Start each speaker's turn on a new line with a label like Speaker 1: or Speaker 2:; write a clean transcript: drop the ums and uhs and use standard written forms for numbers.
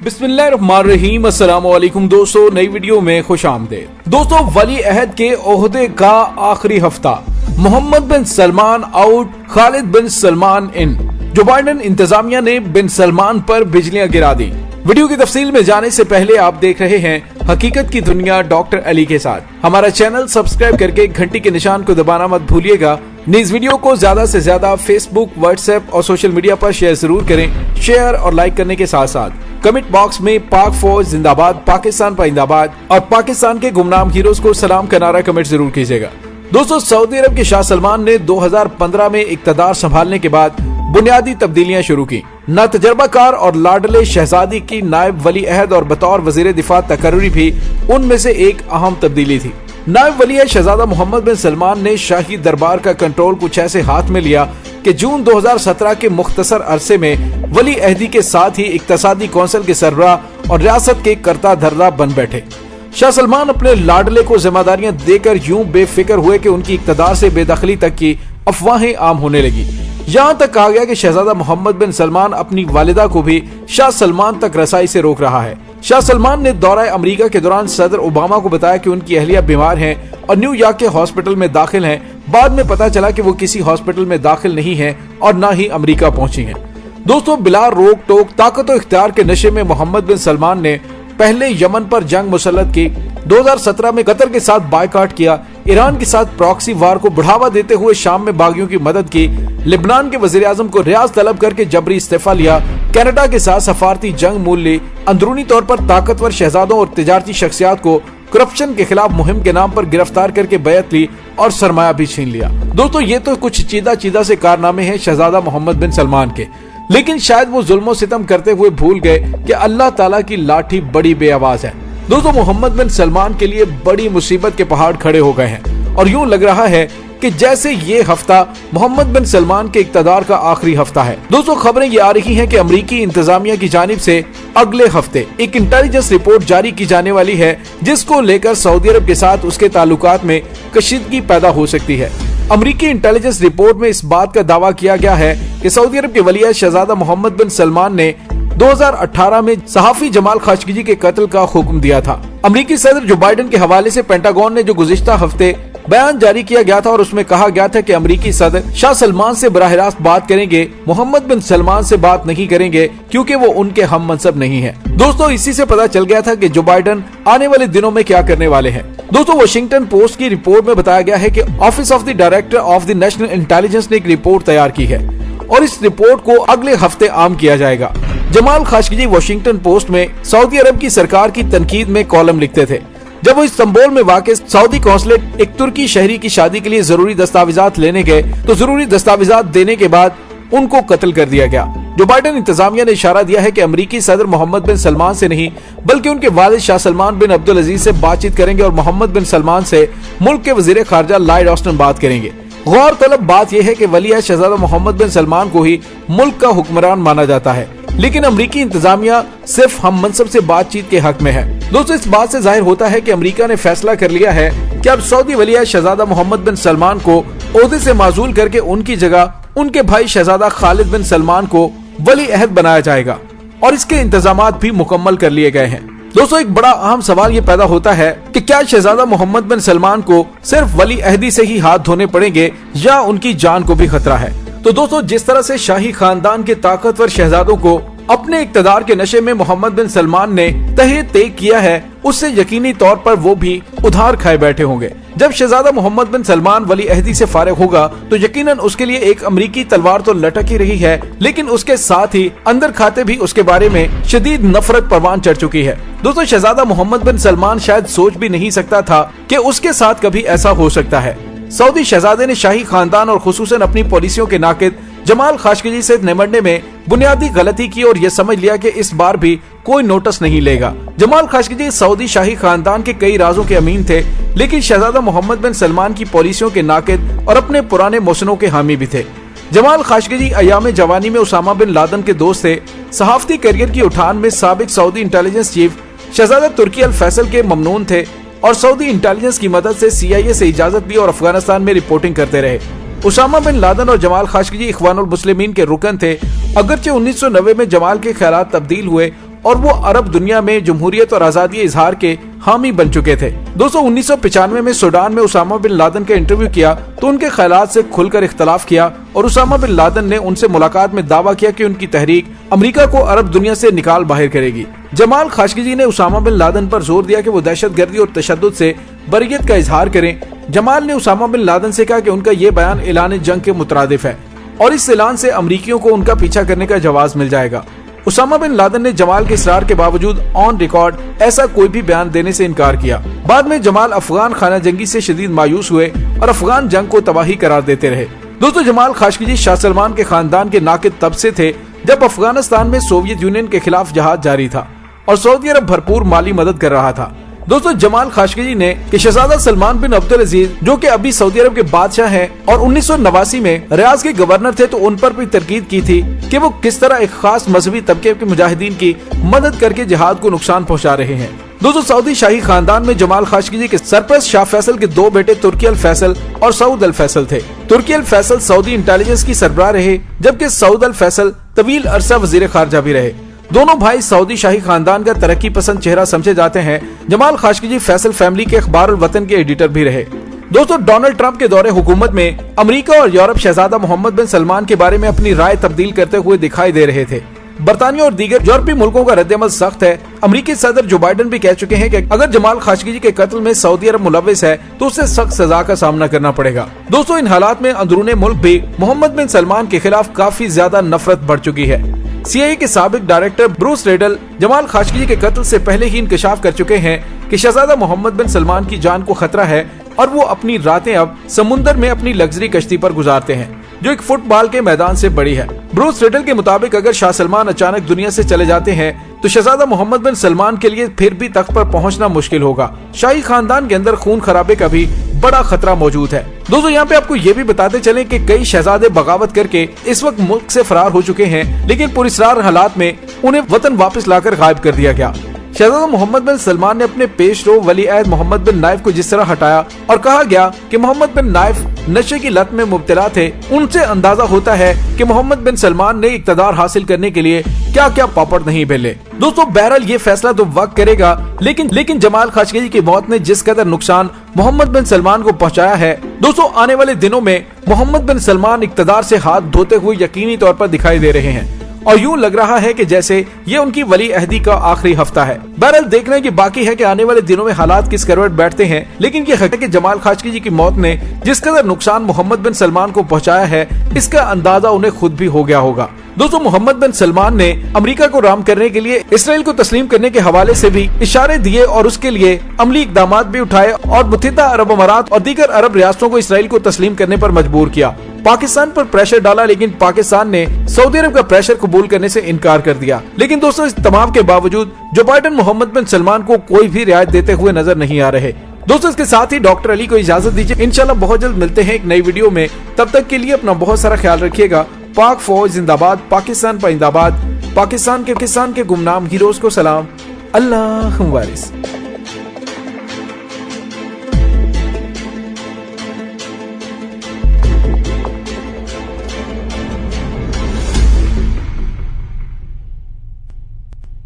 Speaker 1: बिस्मिल्लाहिर्रहमानिर्रहीम। अस्सलाम वालेकुम दोस्तों, नई वीडियो में खुश आमदीद। दोस्तों, वली अहद के ओहदे का आखिरी हफ्ता, मोहम्मद बिन सलमान आउट, खालिद बिन सलमान इन। जो बाइडेन इंतजामिया ने बिन सलमान पर बिजलियां गिरा दी। वीडियो की तफसील में जाने से पहले आप देख रहे हैं हकीकत की दुनिया डॉक्टर अली के साथ। हमारा चैनल सब्सक्राइब करके घंटी के निशान को दबाना मत भूलिएगा। इस वीडियो को ज्यादा से ज्यादा फेसबुक, व्हाट्सएप और सोशल मीडिया पर शेयर जरूर करें। शेयर और लाइक करने के साथ साथ कमेंट बॉक्स में पाक फौज जिंदाबाद, पाकिस्तान पाइंदाबाद और पाकिस्तान के गुमनाम हीरोज को सलाम का नारा कमेंट जरूर कीजिएगा। दोस्तों, सऊदी अरब के शाह सलमान ने 2015 में इक्तदार संभालने के बाद बुनियादी तब्दीलियां शुरू की। न तजर्बाकार और लाडले शहजादी की नायब वली अहद और बतौर वजीर दिफा तकर्री भी उनमें से एक अहम तब्दीली थी। नायब वली अहद शहजादा मोहम्मद बिन सलमान ने शाही दरबार का कंट्रोल कुछ ऐसे हाथ में लिया कि जून 2017 के मुख्तसर अरसे में वली अहदी के साथ ही इक्तसादी कौंसिल के सरबराह और रियासत के करता धर्रा बन बैठे। शाह सलमान अपने लाडले को जिम्मेदारियां देकर यूं बेफिक्र हुए कि उनकी इक्तदार से बेदखली तक की अफवाहें आम होने लगी। यहाँ तक कहा गया कि शहजादा मोहम्मद बिन सलमान अपनी वालिदा को भी शाह सलमान तक रसाई से रोक रहा है। शाह सलमान ने दौरा अमेरिका के दौरान सदर ओबामा को बताया कि उनकी अहलिया बीमार हैं और न्यूयॉर्क के हॉस्पिटल में दाखिल हैं। बाद में पता चला कि वो किसी हॉस्पिटल में दाखिल नहीं है और न ही अमेरिका पहुंची हैं। दोस्तों, बिला रोक टोक ताकत और इख्तियार के नशे में मोहम्मद बिन सलमान ने पहले यमन पर जंग मुसल्लत की, 2017 में कतर के साथ बायकाट किया, ईरान के साथ प्रॉक्सी वार को बढ़ावा देते हुए शाम में बागियों की मदद की, लिबनान के वजीर आजम को रियाज तलब करके जबरी इस्तीफा लिया, कनाडा के साथ सफारती जंग मूल ली, अंदरूनी तौर पर ताकतवर शहजादों और तिजारती शख्सियात को करप्शन के खिलाफ मुहिम के नाम पर गिरफ्तार करके बैयत ली और सरमाया भी छीन लिया। दोस्तों, ये तो कुछ चीदा से कारनामे हैं शहजादा मोहम्मद बिन सलमान के, लेकिन शायद वो जुल्म सितम करते हुए भूल गए कि अल्लाह ताला की लाठी बड़ी बेआवाज है। दोस्तों, मोहम्मद बिन सलमान के लिए बड़ी मुसीबत के पहाड़ खड़े हो गए हैं और यूं लग रहा है कि जैसे ये हफ्ता मोहम्मद बिन सलमान के इक्तदार का आखिरी हफ्ता है। दोस्तों, खबरें ये आ रही हैं कि अमेरिकी इंतजामिया की जानिब से अगले हफ्ते एक इंटेलिजेंस रिपोर्ट जारी की जाने वाली है, जिसको लेकर सऊदी अरब के साथ उसके ताल्लुकात में कशीदगी पैदा हो सकती है। अमेरिकी इंटेलिजेंस रिपोर्ट में इस बात का दावा किया गया है कि सऊदी अरब के वली अहद शहजादा मोहम्मद बिन सलमान ने 2018 में सहाफी जमाल खाशोगी के कत्ल का हुक्म दिया था। अमेरिकी सदर जो बाइडेन के हवाले से पेंटागन ने जो गुज़िश्ता हफ्ते बयान जारी किया गया था और उसमें कहा गया था कि अमेरिकी सदर शाह सलमान से बराह रास्त बात करेंगे, मोहम्मद बिन सलमान से बात नहीं करेंगे क्योंकि वो उनके हम मनसब नहीं है। दोस्तों, इसी से पता चल गया था कि जो बाइडेन आने वाले दिनों में क्या करने वाले हैं। दोस्तों, वाशिंगटन पोस्ट की रिपोर्ट में बताया गया है कि office of the director of the national intelligence ने एक रिपोर्ट तैयार की है और इस रिपोर्ट को अगले हफ्ते आम किया जाएगा। जमाल खाशोगी वाशिंगटन पोस्ट में सऊदी अरब की सरकार की तनकीद में कॉलम लिखते थे। जब वो इस्तांबुल में वाक़ सऊदी कौंसलेट एक तुर्की शहरी की शादी के लिए जरूरी दस्तावेजात लेने गए तो जरूरी दस्तावेजात देने के बाद उनको कत्ल कर दिया गया। जो बाइडेन इंतजामिया ने इशारा दिया है कि अमेरिकी सदर मोहम्मद बिन सलमान से नहीं बल्कि उनके वालिद शाह सलमान बिन अब्दुल अजीज से बातचीत करेंगे और मोहम्मद बिन सलमान से मुल्क के वजीर खारजा लॉयड ऑस्टिन बात करेंगे। गौरतलब बात यह है कि वली अहद शहजादा मोहम्मद बिन सलमान को ही मुल्क का हुक्मरान माना जाता है, लेकिन अमेरिकी इंतजामिया सिर्फ हम मनसब से बातचीत के हक में है। दोस्तों, इस बात से जाहिर होता है कि अमेरिका ने फैसला कर लिया है कि अब सऊदी वली अहद शहजादा मोहम्मद बिन सलमान को ओहदे से माजूल करके उनकी जगह उनके भाई शहजादा खालिद बिन सलमान को वली अहद बनाया जाएगा और इसके इंतजामात भी मुकम्मल कर लिए गए हैं। दोस्तों, एक बड़ा अहम सवाल ये पैदा होता है कि क्या शहजादा मोहम्मद बिन सलमान को सिर्फ वली अहदी से ही हाथ धोने पड़ेंगे या उनकी जान को भी खतरा है। तो दोस्तों, जिस तरह से शाही खानदान के ताकतवर शहजादों को अपने इक्तदार के नशे में मोहम्मद बिन सलमान ने तहे तेग किया है, उससे यकीनी तौर पर वो भी उधार खाए बैठे होंगे। जब शहजादा मोहम्मद बिन सलमान वली अहदी से फारिग होगा तो यकीनन उसके लिए एक अमेरिकी तलवार तो लटक ही रही है, लेकिन उसके साथ ही अंदर खाते भी उसके बारे में शदीद नफरत परवान चढ़ चुकी है। दोस्तों, शहजादा मोहम्मद बिन सलमान शायद सोच भी नहीं सकता था कि उसके साथ कभी ऐसा हो सकता है। सऊदी शहजादे ने शाही खानदान और खुसूसन अपनी पॉलिसियों के नाकिद जमाल खाशोगी से निमटने में बुनियादी गलती की और ये समझ लिया कि इस बार भी कोई नोटिस नहीं लेगा। जमाल खाशोगी सऊदी शाही खानदान के कई राजों के अमीन थे, लेकिन शहजादा मोहम्मद बिन सलमान की पॉलिसियों के नाकिद और अपने पुराने मोहसिनों के हामी भी थे। जमाल खाशोगी अयाम जवानी में उसामा बिन लादेन के दोस्त थे। सहाफती करियर की उठान में साबिक सऊदी इंटेलिजेंस चीफ शहजादा तुर्की अल फैसल के ममनून थे और सऊदी इंटेलिजेंस की मदद से CIA से इजाजत ली और अफगानिस्तान में रिपोर्टिंग करते रहे। उसामा बिन लादेन और जमाल खाशोगी इख्वानुल मुस्लिमीन के रुकन थे। अगरचे 1990 में जमाल के ख्यालात तब्दील हुए اور وہ عرب دنیا میں جمہوریت اور آزادی اظہار کے حامی بن چکے تھے۔ دوستو 1995 میں سوڈان میں اسامہ بن لادن کا انٹرویو کیا تو ان کے خیالات سے کھل کر اختلاف کیا اور اسامہ بن لادن نے ان سے ملاقات میں دعویٰ کیا کہ ان کی تحریک امریکہ کو عرب دنیا سے نکال باہر کرے گی۔ جمال خاشقجی نے اسامہ بن لادن پر زور دیا کہ وہ دہشت گردی اور تشدد سے بریت کا اظہار کریں۔ جمال نے اسامہ بن لادن سے کہا کہ ان کا یہ بیان اعلان جنگ کے مترادف ہے اور اس اعلان سے امریکیوں کو ان کا پیچھا کرنے کا جواز مل جائے گا۔ اسامہ بن لادن نے جمال کے اصرار کے باوجود آن ریکارڈ ایسا کوئی بھی بیان دینے سے انکار کیا۔ بعد میں جمال افغان خانہ جنگی سے شدید مایوس ہوئے اور افغان جنگ کو تباہی قرار دیتے رہے۔ دوستو جمال خاشقجی شاہ سلمان کے خاندان کے ناقد تب سے تھے جب افغانستان میں سوویت یونین کے خلاف جہاد جاری تھا اور سعودی عرب بھرپور مالی مدد کر رہا تھا۔ دوستو جمال خاشقجی نے کہ شہزادہ سلمان بن عبدالعزیز جو کہ ابھی سعودی عرب کے بادشاہ ہیں اور 1989 میں ریاض کے گورنر تھے تو ان پر بھی تاکید کی تھی کہ وہ کس طرح ایک خاص مذہبی طبقے کے مجاہدین کی مدد کر کے جہاد کو نقصان پہنچا رہے ہیں۔ دوستو سعودی شاہی خاندان میں جمال خاشقجی کے سرپرست شاہ فیصل کے دو بیٹے ترکی الفیصل اور سعود الفیصل تھے۔ ترکی الفیصل سعودی انٹیلیجنس کی سربراہ رہے جبکہ سعود الفیصل طویل عرصہ وزیر خارجہ بھی رہے۔ دونوں بھائی سعودی شاہی خاندان کا ترقی پسند چہرہ سمجھے جاتے ہیں۔ جمال خاشقجی فیصل فیملی کے اخبار الوطن کے ایڈیٹر بھی رہے۔ دوستو ڈونلڈ ٹرمپ کے دور حکومت میں امریکہ اور یورپ شہزادہ محمد بن سلمان کے بارے میں اپنی رائے تبدیل کرتے ہوئے دکھائی دے رہے تھے۔ برطانیہ اور دیگر یورپی ملکوں کا رد عمل سخت ہے۔ امریکی صدر جو بائیڈن بھی کہہ چکے ہیں کہ اگر جمال خاشقجی کے قتل میں سعودی عرب ملوث ہے تو اسے سخت سزا کا سامنا کرنا پڑے گا۔ دوستو ان حالات میں اندرون ملک بھی محمد بن سلمان کے خلاف کافی زیادہ نفرت بڑھ چکی ہے۔ CIA کے سابق director Bruce riddle Jamal Khashoggi کے قتل سے پہلے ہی انکشاف کر چکے ہیں کہ شہزادہ محمد بن سلمان کی جان کو خطرہ ہے اور وہ اپنی راتیں اب سمندر میں اپنی لگژری کشتی پر گزارتے ہیں جو ایک فٹ بال کے میدان سے بڑی ہے۔ بروس ریڈل کے مطابق اگر شاہ سلمان اچانک دنیا سے چلے جاتے ہیں تو شہزادہ محمد بن سلمان کے لیے پھر بھی تخت پر پہنچنا مشکل ہوگا۔ شاہی خاندان کے اندر خون خرابے کا بھی بڑا خطرہ موجود ہے۔ دوستو یہاں پہ آپ کو یہ بھی بتاتے چلیں کہ کئی شہزادے بغاوت کر کے اس وقت ملک سے فرار ہو چکے ہیں لیکن پراسرار حالات میں انہیں وطن واپس لا کر غائب کر دیا گیا۔ شہزادہ محمد بن سلمان نے اپنے پیش رو ولی عہد محمد بن نائف کو جس طرح ہٹایا اور کہا گیا کہ محمد بن نائف نشے کی لت میں مبتلا تھے، ان سے اندازہ ہوتا ہے کہ محمد بن سلمان نے اقتدار حاصل کرنے کے لیے کیا کیا پاپڑ نہیں بیلے۔ دوستو بہرحال یہ فیصلہ تو وقت کرے گا لیکن جمال خاشقجی کی موت نے جس قدر نقصان محمد بن سلمان کو پہنچایا ہے، دوستو آنے والے دنوں میں محمد بن سلمان اقتدار سے ہاتھ دھوتے ہوئے یقینی طور پر دکھائی دے رہے ہیں اور یوں لگ رہا ہے کہ جیسے یہ ان کی ولی عہدی کا آخری ہفتہ ہے۔ بہرحال دیکھنے کی باقی ہے کہ آنے والے دنوں میں حالات کس کروٹ بیٹھتے ہیں، لیکن یہ حقیقت ہے کہ جمال خاشقجی کی موت نے جس قدر نقصان محمد بن سلمان کو پہنچایا ہے اس کا اندازہ انہیں خود بھی ہو گیا ہوگا۔ دوستو محمد بن سلمان نے امریکہ کو رام کرنے کے لیے اسرائیل کو تسلیم کرنے کے حوالے سے بھی اشارے دیے اور اس کے لیے عملی اقدامات بھی اٹھائے اور متحدہ عرب امارات اور دیگر عرب ریاستوں کو اسرائیل کو تسلیم کرنے پر مجبور کیا۔ پاکستان پر پریشر ڈالا لیکن پاکستان نے سعودی عرب کا پریشر قبول کرنے سے انکار کر دیا۔ لیکن دوستو اس تمام کے باوجود جو بائیڈن محمد بن سلمان کو کوئی بھی رعایت دیتے ہوئے نظر نہیں آ رہے۔ دوستو اس کے ساتھ ہی ڈاکٹر علی کو اجازت دیجیے، انشاءاللہ بہت جلد ملتے ہیں ایک نئی ویڈیو میں۔ تب تک کے لیے اپنا بہت سارا خیال رکھیے گا۔ پاک فوج زندہ باد، پاکستان پائندہ باد، پاکستان کے گمنام ہیروز کو سلام، اللہ وارث۔